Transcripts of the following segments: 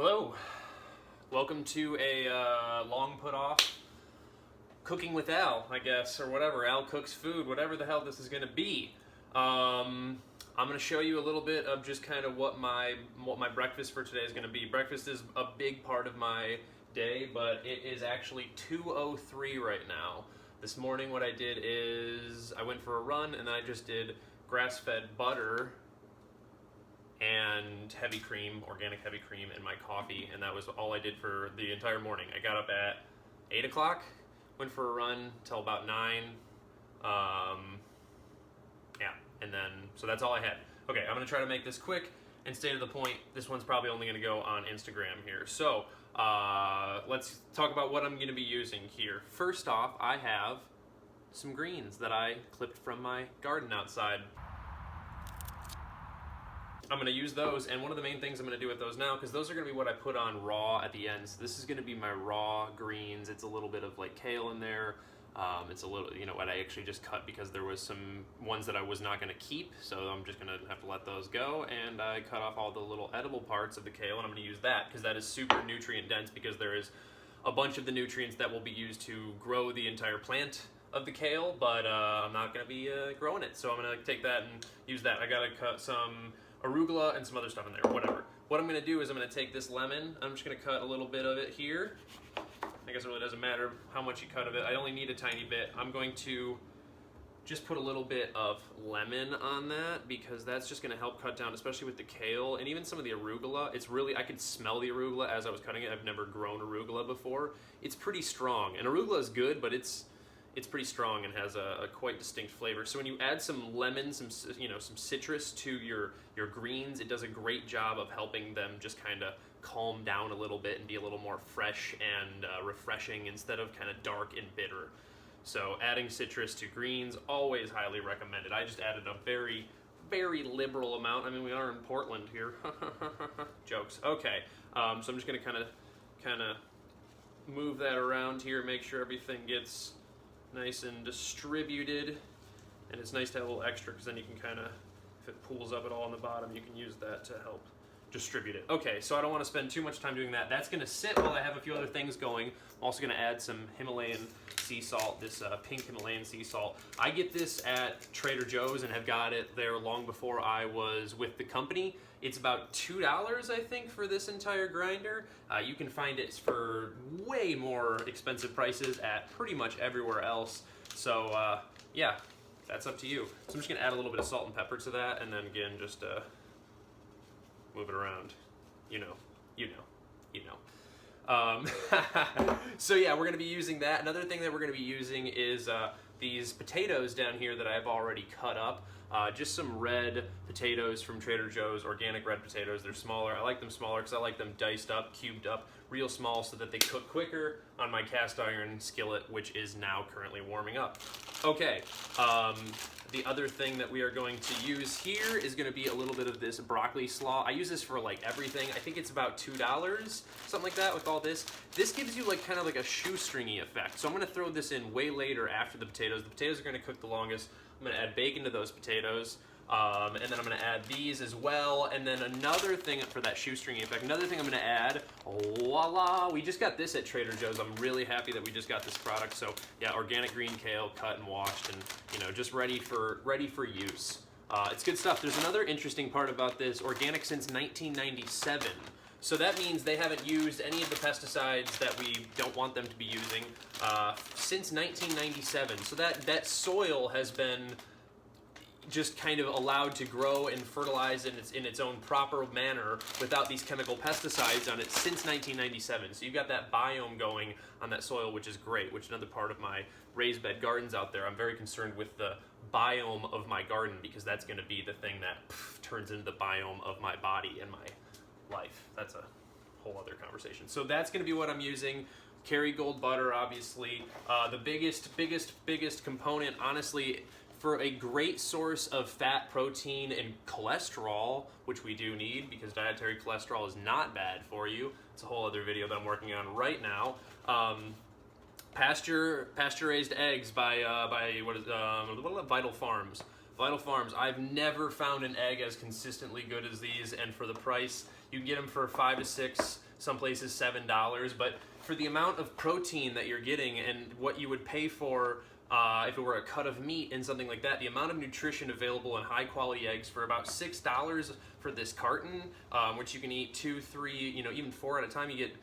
Hello, welcome to a long put off cooking with Al, I guess, or whatever. Al cooks food, whatever the hell this is going to be. I'm going to show you a little bit of just kind of what my breakfast for today is going to be. Breakfast is a big part of my day, but it is actually 2:03 right now. This morning what I did is I went for a run and I just did grass-fed butter and heavy cream, organic heavy cream in my coffee, and that was all I did for the entire morning. I got up at 8 o'clock, went for a run till about 9, and then, so that's all I had. Okay, I'm gonna try to make this quick and stay to the point. This one's probably only gonna go on Instagram here. So, let's talk about what I'm gonna be using here. First off, I have some greens that I clipped from my garden outside. I'm going to use those, and one of the main things I'm going to do with those now, because those are going to be what I put on raw at the end. So this is going to be my raw greens. It's a little bit of like kale in there. It's a little, what I actually just cut because there was some ones that I was not going to keep, so I'm just going to have to let those go, and I cut off all the little edible parts of the kale, and I'm going to use that because that is super nutrient dense, because there is a bunch of the nutrients that will be used to grow the entire plant of the kale, but I'm not going to be growing it, so I'm going to take that and use that. I got to cut some arugula and some other stuff in there, whatever. What I'm going to do is I'm going to take this lemon, I'm just going to cut a little bit of it here. I guess it really doesn't matter how much you cut of it. I only need a tiny bit. I'm going to just put a little bit of lemon on that because that's just going to help cut down, especially with the kale and even some of the arugula. It's really, I could smell the arugula as I was cutting it. I've never grown arugula before. It's pretty strong, and arugula is good, but it's pretty strong and has a quite distinct flavor. So when you add some lemon, some citrus to your greens, it does a great job of helping them just kind of calm down a little bit and be a little more fresh and refreshing instead of kind of dark and bitter. So adding citrus to greens, always highly recommended. I just added a very, very liberal amount. I mean, we are in Portland here. Jokes. Okay, so I'm just gonna kind of move that around here, make sure everything gets nice and distributed, and it's nice to have a little extra because then you can kind of, if it pools up at all on the bottom, you can use that to help distribute it. Okay, so I don't want to spend too much time doing that. That's going to sit while I have a few other things going. I'm also going to add some Himalayan sea salt, this pink Himalayan sea salt. I get this at Trader Joe's and have got it there long before I was with the company. It's about $2, I think, for this entire grinder. You can find it for way more expensive prices at pretty much everywhere else. So yeah, that's up to you. So I'm just gonna add a little bit of salt and pepper to that, and then again, just move it around. You know. So yeah, we're gonna be using that. Another thing that we're gonna be using is these potatoes down here that I've already cut up. Just some red potatoes from Trader Joe's, organic red potatoes. They're smaller. I like them smaller because I like them diced up, cubed up, real small, so that they cook quicker on my cast iron skillet, which is now currently warming up. Okay, the other thing that we are going to use here is going to be a little bit of this broccoli slaw. I use this for like everything. I think it's about $2, something like that with all this. This gives you like kind of like a shoestringy effect. So I'm going to throw this in way later after the potatoes. The potatoes are going to cook the longest. I'm going to add bacon to those potatoes, and then I'm going to add these as well, and then another thing for that shoestringy effect, another thing I'm going to add, voila, we just got this at Trader Joe's. I'm really happy that we just got this product. So yeah, organic green kale, cut and washed, and just ready for use. It's good stuff. There's another interesting part about this, organic since 1997. So that means they haven't used any of the pesticides that we don't want them to be using since 1997. So that soil has been just kind of allowed to grow and fertilize in its own proper manner without these chemical pesticides on it since 1997. So you've got that biome going on that soil, which is great, which is another part of my raised bed gardens out there. I'm very concerned with the biome of my garden because that's going to be the thing that turns into the biome of my body and my life. That's a whole other conversation. So that's going to be what I'm using. Kerrygold butter, obviously. The biggest component, honestly, for a great source of fat, protein, and cholesterol, which we do need because dietary cholesterol is not bad for you. It's a whole other video that I'm working on right now. Pasture-raised eggs by Vital Farms. Vital Farms, I've never found an egg as consistently good as these, and for the price, you can get them for $5 to $6 some places $7, but for the amount of protein that you're getting and what you would pay for if it were a cut of meat and something like that, the amount of nutrition available in high quality eggs for about $6 for this carton, which you can eat 2, 3, even 4 at a time. You get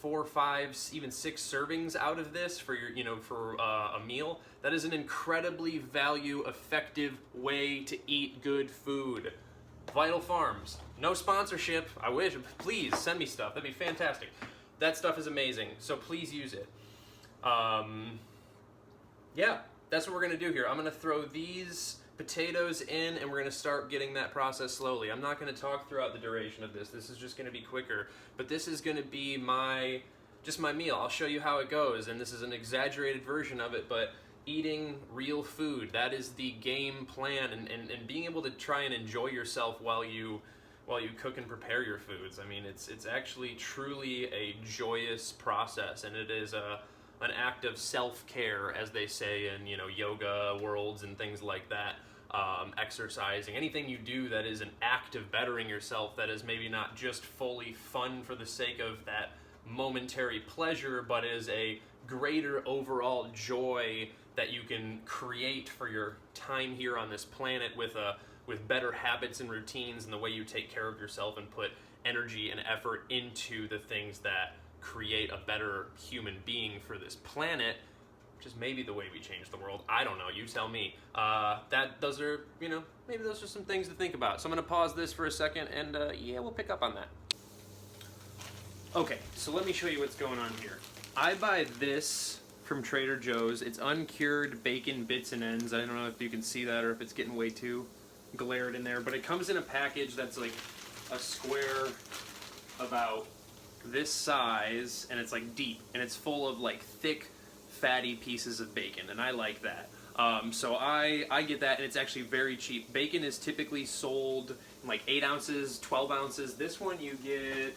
4, 5, even 6 servings out of this for your, for a meal. That is an incredibly value effective way to eat good food. Vital Farms, no sponsorship. I wish, please send me stuff. That'd be fantastic. That stuff is amazing, so please use it. Yeah, that's what we're gonna do here. I'm gonna throw these potatoes in and we're gonna start getting that process slowly. I'm not gonna talk throughout the duration of this. This is just gonna be quicker, but this is gonna be just my meal. I'll show you how it goes, and this is an exaggerated version of it, but eating real food, that is the game plan, and being able to try and enjoy yourself while you cook and prepare your foods. I mean, it's actually truly a joyous process, and it is an act of self-care, as they say in yoga worlds and things like that. Exercising, anything you do that is an act of bettering yourself, that is maybe not just fully fun for the sake of that momentary pleasure, but is a greater overall joy that you can create for your time here on this planet with better habits and routines and the way you take care of yourself and put energy and effort into the things that create a better human being for this planet, which is maybe the way we change the world. I don't know, you tell me. Those are, maybe those are some things to think about. So I'm gonna pause this for a second and yeah, we'll pick up on that. Okay, so let me show you what's going on here. I buy this from Trader Joe's. It's uncured bacon bits and ends. I don't know if you can see that or if it's getting way too glared in there, but it comes in a package that's like a square about this size, and it's like deep, and it's full of like thick, fatty pieces of bacon, and I like that. So I get that, and it's actually very cheap. Bacon is typically sold in like 8 ounces, 12 ounces. This one you get,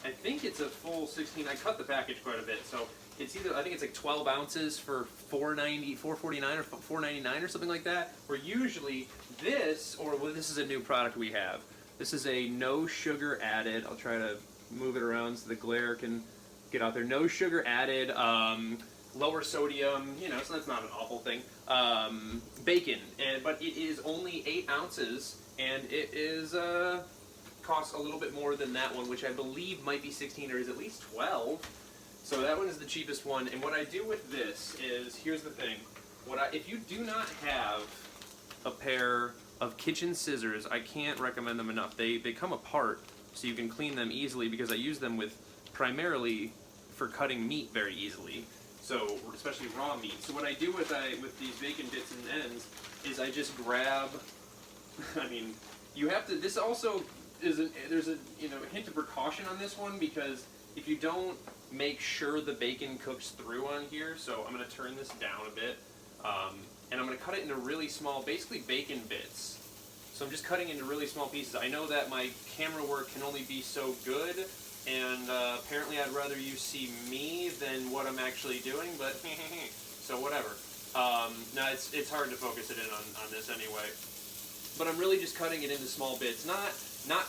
I think it's a full 16. I cut the package quite a bit, so it's either, I think it's like 12 ounces for $4.49 or $4.99 or something like that. Where usually this, this is a new product we have. This is a no sugar added. I'll try to move it around so the glare can get out there. No sugar added, lower sodium, so that's not an awful thing. Bacon, but it is only 8 ounces, and it is costs a little bit more than that one, which I believe might be 16 or is at least 12. So that one is the cheapest one. And what I do with this is, here's the thing. If you do not have a pair of kitchen scissors, I can't recommend them enough. They come apart, so you can clean them easily, because I use them primarily for cutting meat very easily. So, especially raw meat. So what I do with these bacon bits and ends is I just grab, I mean, you have to, this also there's a hint of precaution on this one, because if you don't make sure the bacon cooks through on here, so I'm going to turn this down a bit, and I'm going to cut it into really small, basically bacon bits. So I'm just cutting into really small pieces. I know that my camera work can only be so good, and apparently I'd rather you see me than what I'm actually doing, but so whatever. Now it's hard to focus it in on this anyway. But I'm really just cutting it into small bits, not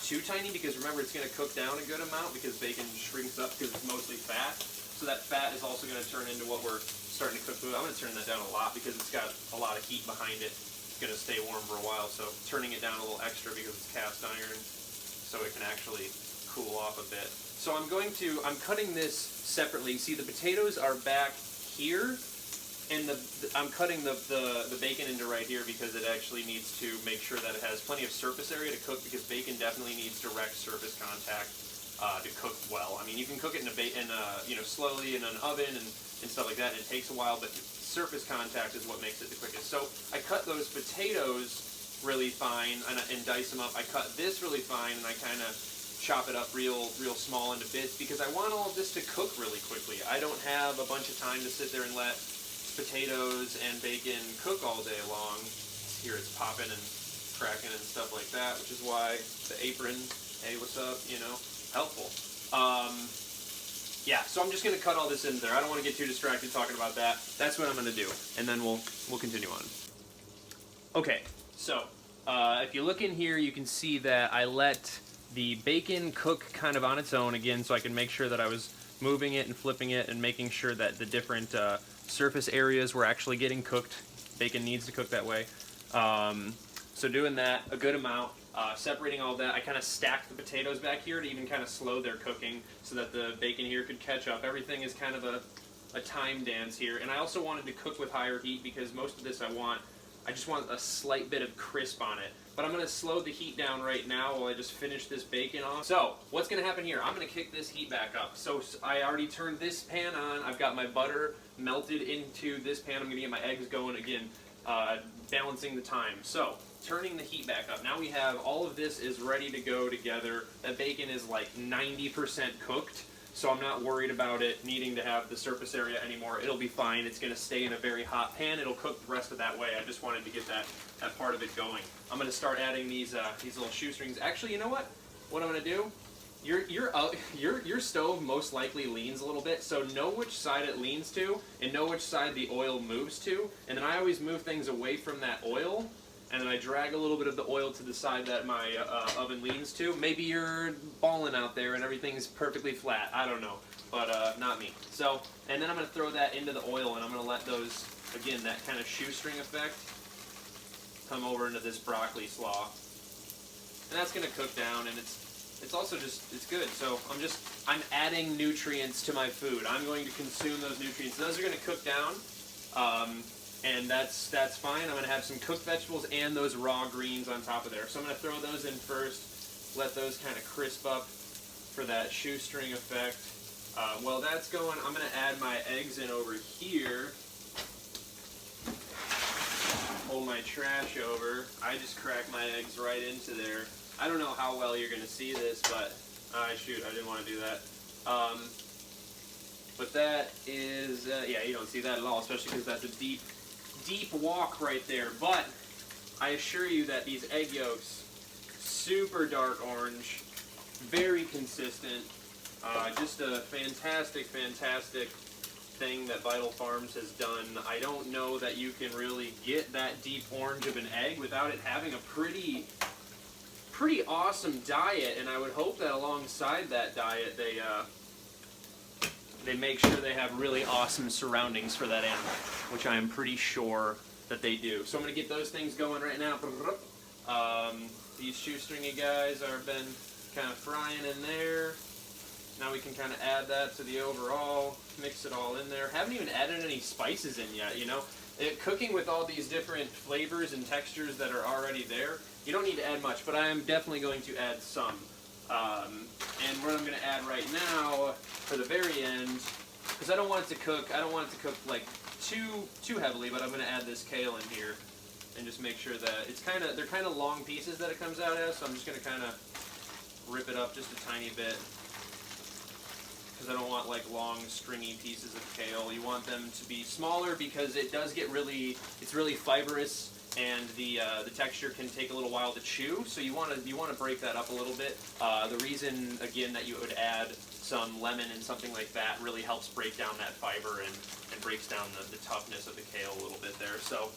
too tiny, because remember, it's going to cook down a good amount because bacon shrinks up because it's mostly fat. So that fat is also going to turn into what we're starting to cook with. I'm going to turn that down a lot because it's got a lot of heat behind it. It's going to stay warm for a while, so turning it down a little extra because it's cast iron, so it can actually cool off a bit. So I'm cutting this separately. See, the potatoes are back here, and I'm cutting the bacon into right here because it actually needs to make sure that it has plenty of surface area to cook, because bacon definitely needs direct surface contact to cook well. I mean, you can cook it slowly in an oven and stuff like that, and it takes a while, but surface contact is what makes it the quickest. So I cut those potatoes really fine and dice them up. I cut this really fine, and I kind of chop it up real small into bits, because I want all of this to cook really quickly. I don't have a bunch of time to sit there and let potatoes and bacon cook all day long. Here it's popping and cracking and stuff like that, which is why the apron, hey, what's up, helpful. Yeah, so I'm just going to cut all this in there. I don't want to get too distracted talking about that. That's what I'm going to do, and then we'll continue on. Okay, so if you look in here, you can see that I let the bacon cook kind of on its own again, so I can make sure that I was moving it and flipping it and making sure that the different surface areas were actually getting cooked. Bacon needs to cook that way. So doing that a good amount, separating all that. I kind of stacked the potatoes back here to even kind of slow their cooking so that the bacon here could catch up. Everything is kind of a time dance here. And I also wanted to cook with higher heat because most of this I just want a slight bit of crisp on it. But I'm going to slow the heat down right now while I just finish this bacon off. So, what's going to happen here? I'm going to kick this heat back up. So, I already turned this pan on. I've got my butter melted into this pan. I'm going to get my eggs going again, balancing the time. So, turning the heat back up. Now we have all of this is ready to go together. That bacon is like 90% cooked. So I'm not worried about it needing to have the surface area anymore. It'll be fine. It's going to stay in a very hot pan. It'll cook the rest of that way. I just wanted to get that part of it going. I'm going to start adding these little shoestrings. Actually, you know what? What I'm going to do? Your stove most likely leans a little bit, so know which side it leans to and know which side the oil moves to. And then I always move things away from that oil, and then I drag a little bit of the oil to the side that my oven leans to. Maybe you're balling out there and everything's perfectly flat. I don't know, but not me. So, and then I'm going to throw that into the oil, and I'm going to let those, again, that kind of shoestring effect, come over into this broccoli slaw. And that's going to cook down, and it's also just, it's good. So I'm adding nutrients to my food. I'm going to consume those nutrients. Those are going to cook down. And that's fine. I'm going to have some cooked vegetables and those raw greens on top of there. So I'm going to throw those in first, let those kind of crisp up for that shoestring effect. While that's going, I'm going to add my eggs in over here. Pull my trash over. I just crack my eggs right into there. I don't know how well you're going to see this, but shoot, I didn't want to do that. But that is, yeah, you don't see that at all, especially because that's a deep walk right there. But I assure you that these egg yolks, super dark orange, very consistent, just a fantastic thing that Vital Farms has done. I don't know that you can really get that deep orange of an egg without it having a pretty awesome diet, and I would hope that alongside that diet they make sure they have really awesome surroundings for that animal, which I am pretty sure that they do. So I'm going to get those things going right now. These shoestringy guys have been kind of frying in there. Now we can kind of add that to the overall, mix it all in there. Haven't even added any spices in yet, you know. Cooking with all these different flavors and textures that are already there, you don't need to add much, but I am definitely going to add some. And what I'm going to add right now for the very end, because I don't want it to cook like too heavily, but I'm going to add this kale in here and just make sure that they're kind of long pieces that it comes out as, so I'm just going to kind of rip it up just a tiny bit, because I don't want like long stringy pieces of kale. You want them to be smaller because it does get it's really fibrous, and the texture can take a little while to chew. So you want to break that up a little bit. The reason again that you would add some lemon and something like that really helps break down that fiber and breaks down the toughness of the kale a little bit there. So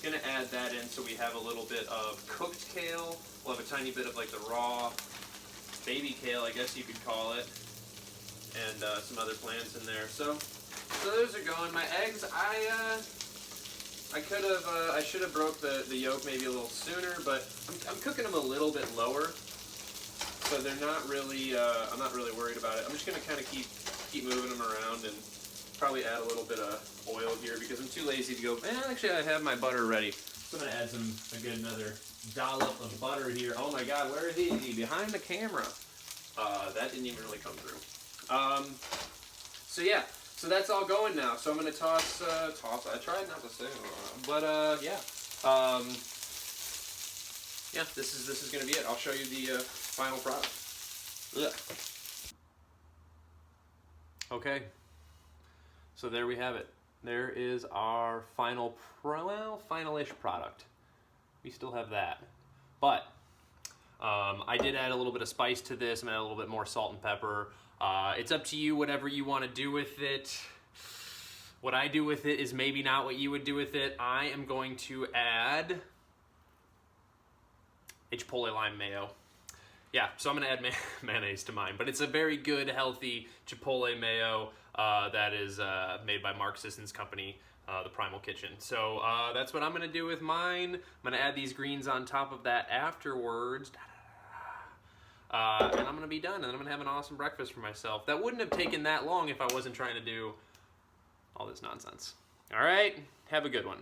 I'm gonna add that in so we have a little bit of cooked kale. We'll have a tiny bit of like the raw baby kale, I guess you could call it, and some other plants in there. So those are going. My eggs, I should have broke the yolk maybe a little sooner, but I'm cooking them a little bit lower, so they're not really. I'm not really worried about it. I'm just gonna kind of keep moving them around and probably add a little bit of oil here because I'm too lazy to go. Actually, I have my butter ready, so I'm gonna add another dollop of butter here. Oh my God, where is he? Is he behind the camera? That didn't even really come through. So yeah, so that's all going now. So I'm gonna toss. I tried not to say, but yeah. Yeah, this is gonna be it. I'll show you the final product. Ugh. Okay. So there we have it. There is our final-ish product. We still have that, but I did add a little bit of spice to this. I'm gonna add a little bit more salt and pepper. It's up to you, whatever you want to do with it. What I do with it is maybe not what you would do with it. I am going to add a chipotle lime mayo. yeah, so I'm gonna add mayonnaise to mine, but it's a very good, healthy Chipotle mayo that is made by Mark Sisson's company, the Primal Kitchen. So that's what I'm gonna do with mine. I'm gonna add these greens on top of that afterwards. And I'm gonna be done, and then I'm gonna have an awesome breakfast for myself. That wouldn't have taken that long if I wasn't trying to do all this nonsense. All right, have a good one.